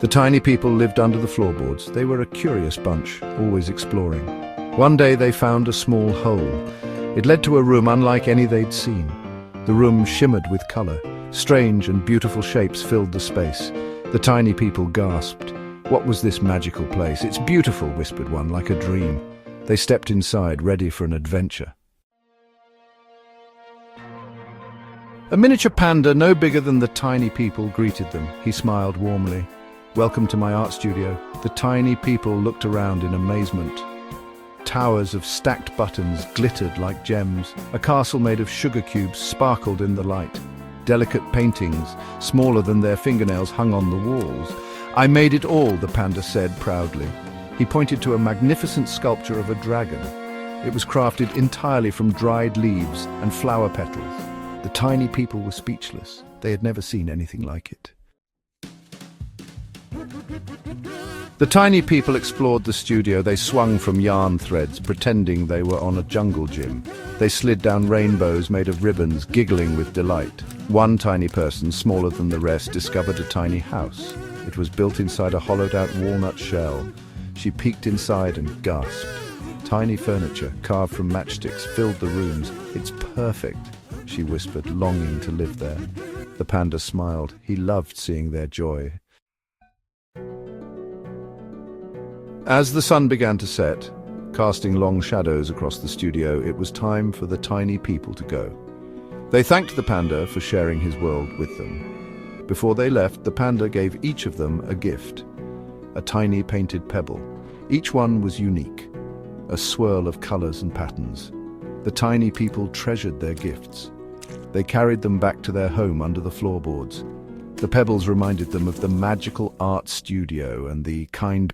The tiny people lived under the floorboards. They were a curious bunch, always exploring. One day they found a small hole. It led to a room unlike any they'd seen. The room shimmered with color. Strange and beautiful shapes filled the space. The tiny people gasped. What was this magical place? It's beautiful, whispered one, like a dream. They stepped inside, ready for an adventure. A miniature panda, no bigger than the tiny people, greeted them. He smiled warmly. Welcome to my art studio. The tiny people looked around in amazement. Towers of stacked buttons glittered like gems. A castle made of sugar cubes sparkled in the light. Delicate paintings, smaller than their fingernails, hung on the walls. I made it all, the panda said proudly. He pointed to a magnificent sculpture of a dragon. It was crafted entirely from dried leaves and flower petals. The tiny people were speechless. They had never seen anything like it. The tiny people explored the studio. They swung from yarn threads, pretending they were on a jungle gym. They slid down rainbows made of ribbons, giggling with delight. One tiny person, smaller than the rest, discovered a tiny house. It was built inside a hollowed-out walnut shell. She peeked inside and gasped. Tiny furniture, carved from matchsticks, filled the rooms. It's perfect, she whispered, longing to live there. The panda smiled. He loved seeing their joy. As the sun began to set, casting long shadows across the studio, it was time for the tiny people to go. They thanked the panda for sharing his world with them. Before they left, the panda gave each of them a gift, a tiny painted pebble. Each one was unique, a swirl of colors and patterns. The tiny people treasured their gifts. They carried them back to their home under the floorboards. The pebbles reminded them of the magical art studio and the kind